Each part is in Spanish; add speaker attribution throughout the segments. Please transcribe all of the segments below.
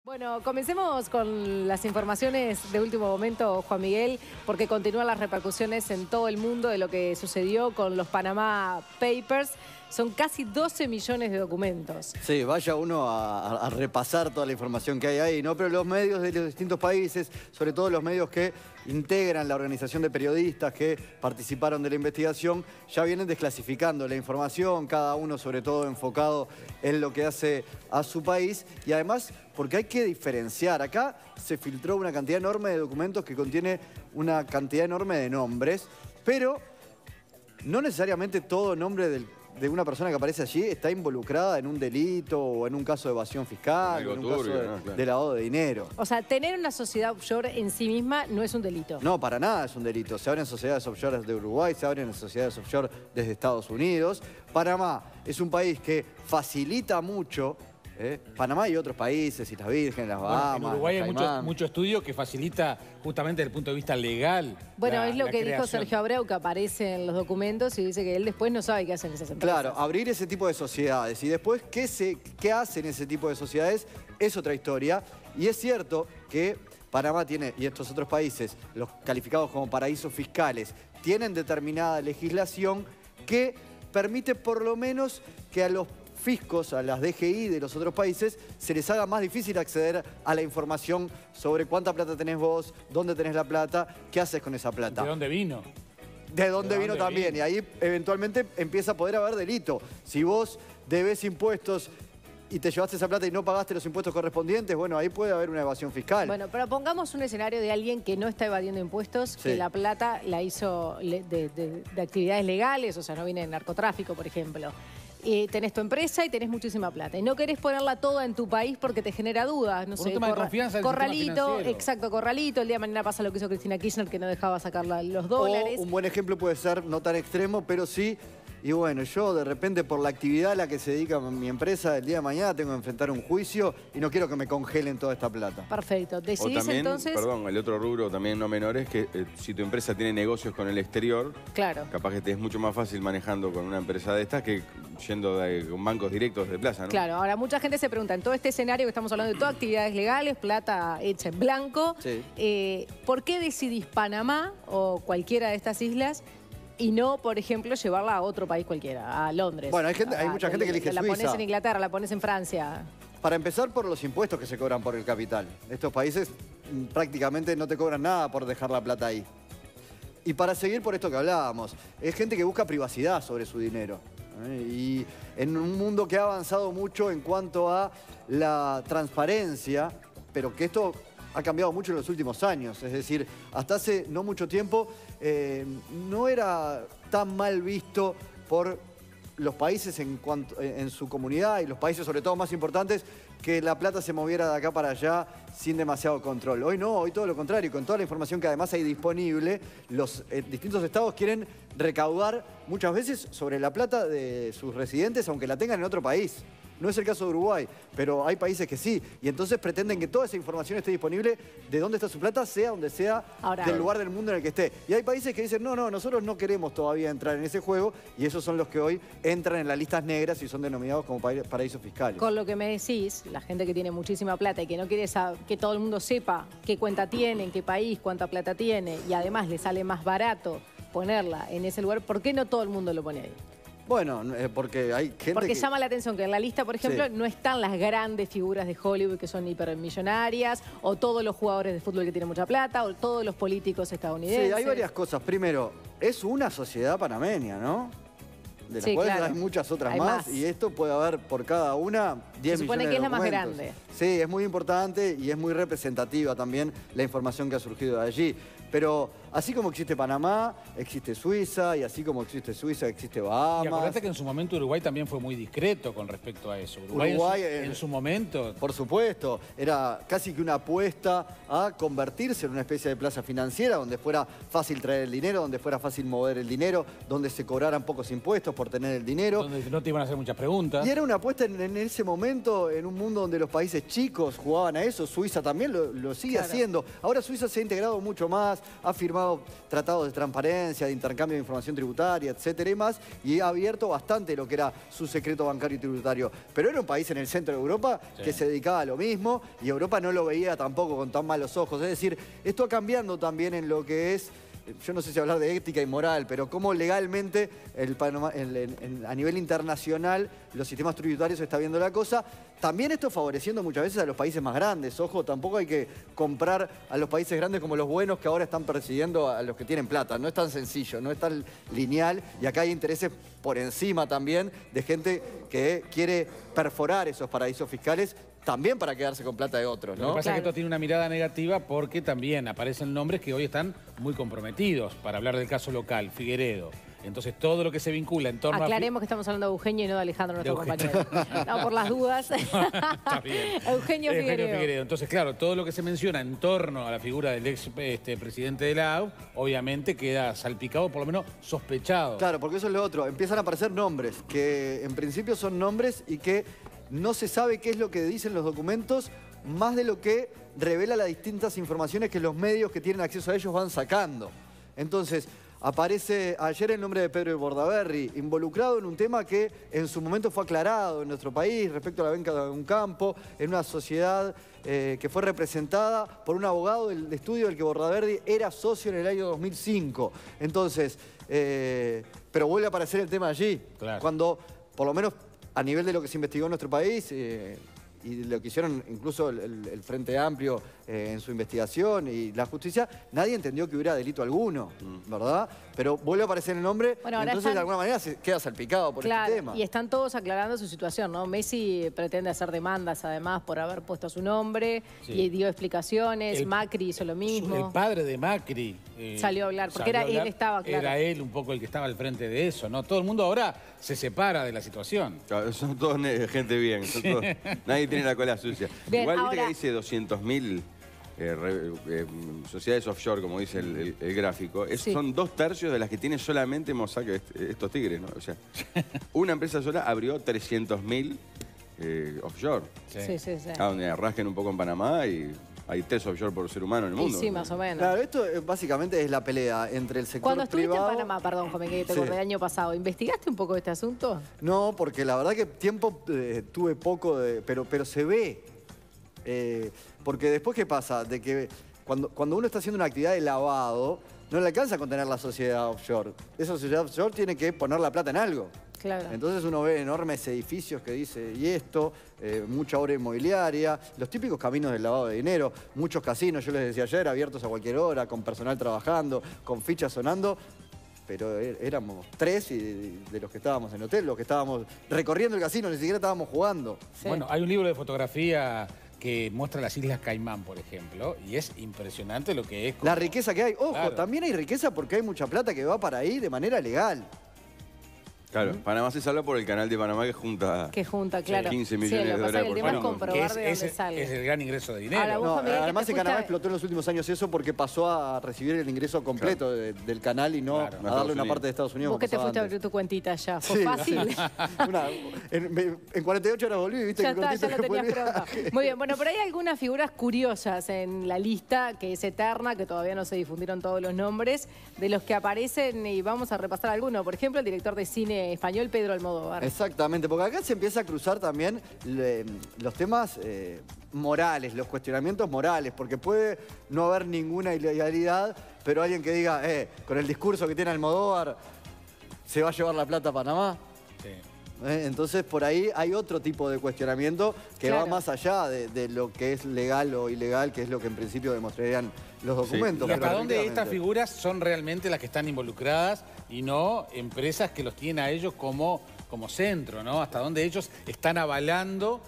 Speaker 1: Bueno, comencemos con las informaciones de último momento, Juan Miguel, porque continúan las repercusiones en todo el mundo de lo que sucedió con los Panama Papers. Son casi 12 millones de documentos.
Speaker 2: Sí, vaya uno a repasar toda la información que hay ahí, ¿no? Pero los medios de los distintos países, sobre todo los medios que integran la organización de periodistas que participaron de la investigación, ya vienen desclasificando la información, cada uno sobre todo enfocado en lo que hace a su país. Y además, porque hay que diferenciar. Acá se filtró una cantidad enorme de documentos que contiene una cantidad enorme de nombres, pero no necesariamente todo nombre de una persona que aparece allí está involucrada en un delito o en un caso de evasión fiscal, o en un caso de lavado de dinero.
Speaker 1: O sea, tener una sociedad offshore en sí misma no es un delito.
Speaker 2: No, para nada es un delito. Se abren sociedades offshore de Uruguay, se abren sociedades offshore desde Estados Unidos. Panamá es un país que facilita mucho. Panamá y otros países, Islas Vírgenes, las Bahamas.
Speaker 3: En Uruguay hay mucho estudio que facilita justamente desde el punto de vista legal.
Speaker 1: Bueno, es lo que dijo Sergio Abreu, que aparece en los documentos y dice que él después no sabe qué hacen esas empresas.
Speaker 2: Claro, abrir ese tipo de sociedades y después qué hacen ese tipo de sociedades es otra historia. Y es cierto que Panamá tiene, y estos otros países, los calificados como paraísos fiscales, tienen determinada legislación que permite por lo menos que a los fiscos, a las DGI de los otros países, se les haga más difícil acceder a la información sobre cuánta plata tenés vos, dónde tenés la plata, qué haces con esa plata.
Speaker 3: ¿De dónde vino?
Speaker 2: De dónde vino también, y ahí eventualmente empieza a poder haber delito. Si vos debés impuestos y te llevaste esa plata y no pagaste los impuestos correspondientes, bueno, ahí puede haber una evasión fiscal.
Speaker 1: Bueno, pero pongamos un escenario de alguien que no está evadiendo impuestos,
Speaker 2: Sí.
Speaker 1: que la plata la hizo de actividades legales, o sea, no viene de narcotráfico, por ejemplo. Tenés tu empresa y tenés muchísima plata. Y no querés ponerla toda en tu país porque te genera dudas. No
Speaker 3: Por
Speaker 1: sé,
Speaker 3: un tema de confianza del sistema
Speaker 1: corralito,
Speaker 3: financiero.
Speaker 1: exacto, corralito. El día de mañana pasa lo que hizo Cristina Kirchner, que no dejaba sacar los dólares.
Speaker 2: O un buen ejemplo puede ser, no tan extremo, pero sí. Y bueno, yo de repente por la actividad a la que se dedica mi empresa, el día de mañana tengo que enfrentar un juicio y no quiero que me congelen toda esta plata.
Speaker 1: Perfecto.
Speaker 4: O
Speaker 1: Decidís
Speaker 4: también,
Speaker 1: entonces...
Speaker 4: perdón, el otro rubro también no menor es que si tu empresa tiene negocios con el exterior,
Speaker 1: Claro.
Speaker 4: capaz que te es mucho más fácil manejando con una empresa de estas que yendo con bancos directos de plaza, ¿no?
Speaker 1: Claro, ahora mucha gente se pregunta, en todo este escenario que estamos hablando de todas actividades legales, plata hecha en blanco,
Speaker 2: Sí.
Speaker 1: ¿por qué decidís Panamá o cualquiera de estas islas y no, por ejemplo, llevarla a otro país cualquiera, a Londres?
Speaker 2: Bueno, hay mucha gente que elige
Speaker 1: La
Speaker 2: Suiza.
Speaker 1: pones en Inglaterra, la pones en Francia.
Speaker 2: Para empezar, por los impuestos que se cobran por el capital. Estos países prácticamente no te cobran nada por dejar la plata ahí. Y para seguir por esto que hablábamos, es gente que busca privacidad sobre su dinero. Y en un mundo que ha avanzado mucho en cuanto a la transparencia, pero que esto ha cambiado mucho en los últimos años. Es decir, hasta hace no mucho tiempo no era tan mal visto por los países en su comunidad y los países sobre todo más importantes que la plata se moviera de acá para allá sin demasiado control. Hoy no, hoy todo lo contrario. Con toda la información que además hay disponible, los distintos estados quieren recaudar muchas veces sobre la plata de sus residentes aunque la tengan en otro país. No es el caso de Uruguay, pero hay países que sí. Y entonces pretenden que toda esa información esté disponible de dónde está su plata, sea donde sea, del lugar del mundo en el que esté. Y hay países que dicen, no, nosotros no queremos todavía entrar en ese juego, y esos son los que hoy entran en las listas negras y son denominados como paraísos fiscales.
Speaker 1: Con lo que me decís, la gente que tiene muchísima plata y que no quiere que todo el mundo sepa qué cuenta tiene, en qué país, cuánta plata tiene, y además le sale más barato ponerla en ese lugar, ¿por qué no todo el mundo lo pone ahí?
Speaker 2: Bueno, porque hay gente
Speaker 1: Porque llama la atención que en la lista, por ejemplo, no están las grandes figuras de Hollywood que son hipermillonarias, o todos los jugadores de fútbol que tienen mucha plata, o todos los políticos estadounidenses.
Speaker 2: Sí, hay varias cosas. Primero, es una sociedad panameña, ¿no? De las cuales hay muchas otras más, y esto puede haber por cada una 10 millones de documentos. Se supone que es la más grande.
Speaker 1: Sí,
Speaker 2: es muy importante y es muy representativa también la información que ha surgido de allí. Pero así como existe Panamá, existe Suiza, y así como existe Suiza, existe Bahamas.
Speaker 3: Y acordate que en su momento Uruguay también fue muy discreto con respecto a eso. Uruguay en su momento...
Speaker 2: Por supuesto, era casi que una apuesta a convertirse en una especie de plaza financiera donde fuera fácil traer el dinero, donde fuera fácil mover el dinero, donde se cobraran pocos impuestos por tener el dinero.
Speaker 3: Donde no te iban a hacer muchas preguntas.
Speaker 2: Y era una apuesta en ese momento en un mundo donde los países países chicos jugaban a eso, Suiza también lo sigue haciendo. Ahora Suiza se ha integrado mucho más, ha firmado tratados de transparencia, de intercambio de información tributaria, etcétera y más, y ha abierto bastante lo que era su secreto bancario y tributario. Pero era un país en el centro de Europa que se dedicaba a lo mismo y Europa no lo veía tampoco con tan malos ojos. Es decir, esto va cambiando también en lo que es, yo no sé si hablar de ética y moral, pero cómo legalmente a nivel internacional los sistemas tributarios se está viendo la cosa. También esto favoreciendo muchas veces a los países más grandes. Ojo, tampoco hay que comprar a los países grandes como los buenos que ahora están persiguiendo a los que tienen plata. No es tan sencillo, no es tan lineal y acá hay intereses por encima también de gente que quiere perforar esos paraísos fiscales también para quedarse con plata de otros, ¿no?
Speaker 3: Lo que pasa es que esto tiene una mirada negativa porque también aparecen nombres que hoy están muy comprometidos. Para hablar del caso local, Figueredo. Entonces, todo lo que se vincula en torno
Speaker 1: Aclaremos que estamos hablando de Eugenio y no de Alejandro, nuestro compañero. No, por las dudas.
Speaker 3: Está bien.
Speaker 1: Eugenio Figueredo.
Speaker 3: Entonces, claro, todo lo que se menciona en torno a la figura del ex presidente de la AU, obviamente queda salpicado, por lo menos sospechado.
Speaker 2: Claro, porque eso es lo otro. Empiezan a aparecer nombres, que en principio son nombres y que no se sabe qué es lo que dicen los documentos, más de lo que revela las distintas informaciones que los medios que tienen acceso a ellos van sacando. Entonces, aparece ayer el nombre de Pedro Bordaberry, involucrado en un tema que en su momento fue aclarado en nuestro país respecto a la venta de un campo, en una sociedad que fue representada por un abogado del estudio del que Bordaberry era socio en el año 2005. Entonces, pero vuelve a aparecer el tema allí, cuando por lo menos a nivel de lo que se investigó en nuestro país y lo que hicieron incluso el Frente Amplio en su investigación y la justicia, nadie entendió que hubiera delito alguno, ¿verdad? Pero vuelve a aparecer el nombre, y entonces de alguna manera se queda salpicado por este tema.
Speaker 1: Y están todos aclarando su situación, ¿no? Messi pretende hacer demandas además por haber puesto su nombre y dio explicaciones, Macri hizo lo mismo.
Speaker 3: El padre de Macri
Speaker 1: salió a hablar, porque él estaba claro.
Speaker 3: Era él un poco el que estaba al frente de eso, ¿no? Todo el mundo ahora se separa de la situación.
Speaker 4: Claro, son todos gente bien, nadie tiene la cola sucia.
Speaker 1: Bien,
Speaker 4: igual
Speaker 1: ahora,
Speaker 4: viste que dice 200.000 sociedades offshore, como dice el gráfico. Son 2/3 de las que tiene solamente Mossack, estos tigres, ¿no? O sea, una empresa sola abrió 300.000 offshore. Donde rasquen un poco en Panamá y hay 3 offshore por ser humano en el mundo.
Speaker 1: Sí, más o menos.
Speaker 2: Claro, esto básicamente es la pelea entre el sector
Speaker 1: Cuando estuviste
Speaker 2: privado...
Speaker 1: en Panamá, perdón, Jome, que te acordé el año pasado, ¿investigaste un poco de este asunto?
Speaker 2: No, porque la verdad que tiempo tuve poco, pero se ve. Porque después, ¿qué pasa? De que cuando uno está haciendo una actividad de lavado, no le alcanza con tener la sociedad offshore. Esa sociedad offshore tiene que poner la plata en algo.
Speaker 1: Claro.
Speaker 2: Entonces uno ve enormes edificios que dice, y esto, mucha obra inmobiliaria, los típicos caminos del lavado de dinero, muchos casinos, yo les decía ayer, abiertos a cualquier hora, con personal trabajando, con fichas sonando. Pero éramos 3 y de los que estábamos en hotel, los que estábamos recorriendo el casino, ni siquiera estábamos jugando.
Speaker 3: Sí. Bueno, hay un libro de fotografía que muestra las Islas Caimán, por ejemplo, y es impresionante lo que es.
Speaker 2: La riqueza que hay. Ojo, también hay riqueza porque hay mucha plata que va para ahí de manera legal.
Speaker 4: Claro, Panamá se salva por el canal de Panamá que junta,
Speaker 1: claro.
Speaker 4: 15 millones de dólares por
Speaker 1: año. Comprobar de dónde sale.
Speaker 3: Es el gran ingreso de dinero.
Speaker 2: Además, en Panamá explotó en los últimos años eso porque pasó a recibir el ingreso completo del canal y no a darle una parte de Estados Unidos.
Speaker 1: ¿Vos que te fuiste a abrir tu cuentita allá? ¿Fue fácil?
Speaker 2: En 48 horas volví y viste que cortito
Speaker 1: ya lo tenías pronto. Muy bien, bueno, pero hay algunas figuras curiosas en la lista que es eterna, que todavía no se difundieron todos los nombres, de los que aparecen y vamos a repasar algunos. Por ejemplo, el director de cine español, Pedro Almodóvar.
Speaker 2: Exactamente, porque acá se empieza a cruzar también los temas morales, los cuestionamientos morales, porque puede no haber ninguna ilegalidad, pero alguien que diga, con el discurso que tiene Almodóvar, ¿se va a llevar la plata a Panamá?
Speaker 3: Sí.
Speaker 2: Entonces, por ahí hay otro tipo de cuestionamiento que va más allá de lo que es legal o ilegal, que es lo que en principio demostrarían los documentos.
Speaker 3: ¿Y hasta dónde estas figuras son realmente las que están involucradas y no empresas que los tienen a ellos como centro, ¿no? Hasta dónde ellos están avalando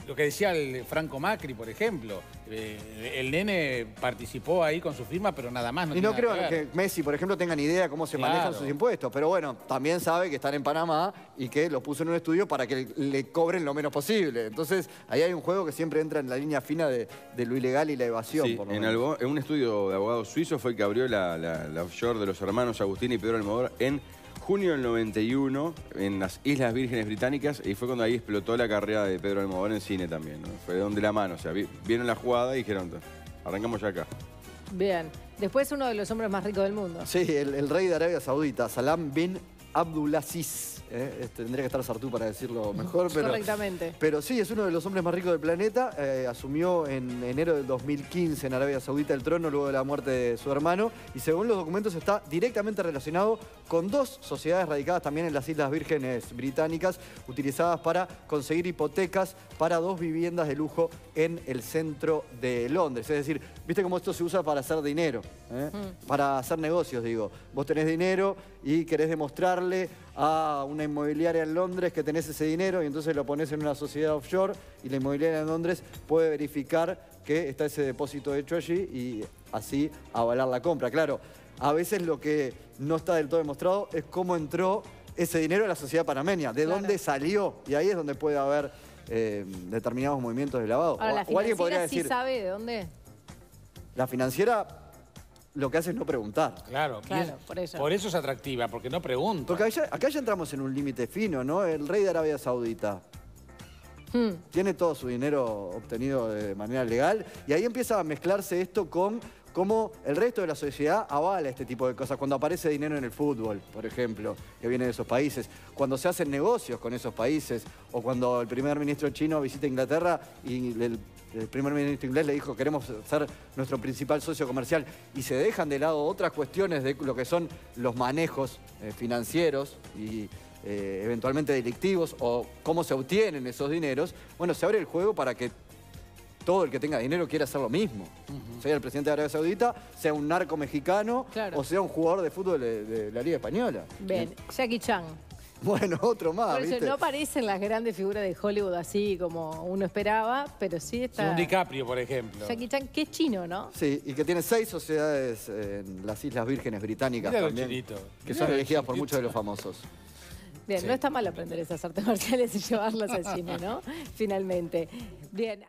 Speaker 3: lo que decía el Franco Macri, por ejemplo. El nene participó ahí con su firma, pero nada más.
Speaker 2: Y no creo que Messi, por ejemplo, tenga ni idea cómo se manejan sus impuestos. Pero bueno, también sabe que están en Panamá y que los puso en un estudio para que le cobren lo menos posible. Entonces, ahí hay un juego que siempre entra en la línea fina de lo ilegal y la evasión.
Speaker 4: Sí, en un estudio de abogados suizos fue el que abrió la offshore de los hermanos Agustín y Pedro Almodóvar en junio del 91 en las Islas Vírgenes Británicas y fue cuando ahí explotó la carrera de Pedro Almodóvar en cine también, ¿no? Fue de la mano, o sea, vieron la jugada y dijeron, arrancamos ya acá.
Speaker 1: Bien. Después uno de los hombres más ricos del mundo.
Speaker 2: Sí, el rey de Arabia Saudita, Salam bin Abdulaziz. Tendría que estar Sartú para decirlo mejor. Pero,
Speaker 1: correctamente.
Speaker 2: Pero sí, es uno de los hombres más ricos del planeta. Asumió en enero del 2015 en Arabia Saudita el trono luego de la muerte de su hermano. Y según los documentos está directamente relacionado con dos sociedades radicadas también en las Islas Vírgenes Británicas, utilizadas para conseguir hipotecas para 2 viviendas de lujo en el centro de Londres. Es decir, ¿viste cómo esto se usa para hacer dinero? Para hacer negocios, digo. Vos tenés dinero y querés demostrarle a una inmobiliaria en Londres que tenés ese dinero y entonces lo pones en una sociedad offshore y la inmobiliaria en Londres puede verificar que está ese depósito hecho allí y así avalar la compra. Claro, a veces lo que no está del todo demostrado es cómo entró ese dinero a la sociedad panameña, de dónde salió, y ahí es donde puede haber determinados movimientos de lavado.
Speaker 1: Ahora, ¿la financiera sí sabe de dónde?
Speaker 2: La financiera lo que hace es no preguntar.
Speaker 3: Claro,
Speaker 1: por eso.
Speaker 3: Por eso es atractiva, porque no pregunta.
Speaker 2: Porque acá ya entramos en un límite fino, ¿no? El rey de Arabia Saudita tiene todo su dinero obtenido de manera legal y ahí empieza a mezclarse esto con cómo el resto de la sociedad avala este tipo de cosas. Cuando aparece dinero en el fútbol, por ejemplo, que viene de esos países. Cuando se hacen negocios con esos países o cuando el primer ministro chino visita Inglaterra y el primer ministro inglés le dijo queremos ser nuestro principal socio comercial y se dejan de lado otras cuestiones de lo que son los manejos financieros y eventualmente delictivos o cómo se obtienen esos dineros, bueno, se abre el juego para que todo el que tenga dinero quiera hacer lo mismo. Sea el presidente de Arabia Saudita, sea un narco mexicano o sea un jugador de fútbol de la Liga Española.
Speaker 1: Bien, Jackie Chan.
Speaker 2: Bueno, otro más,
Speaker 1: Por eso
Speaker 2: ¿viste?
Speaker 1: no aparecen las grandes figuras de Hollywood así como uno esperaba, pero sí está...
Speaker 3: Un DiCaprio, por ejemplo.
Speaker 1: Jackie Chan, que es chino, ¿no?
Speaker 2: Sí, y que tiene 6 sociedades en las Islas Vírgenes Británicas también, que son elegidas por muchos de los famosos.
Speaker 1: Bien, no está mal aprender esas artes marciales y llevarlas al cine, ¿no? Finalmente. Bien.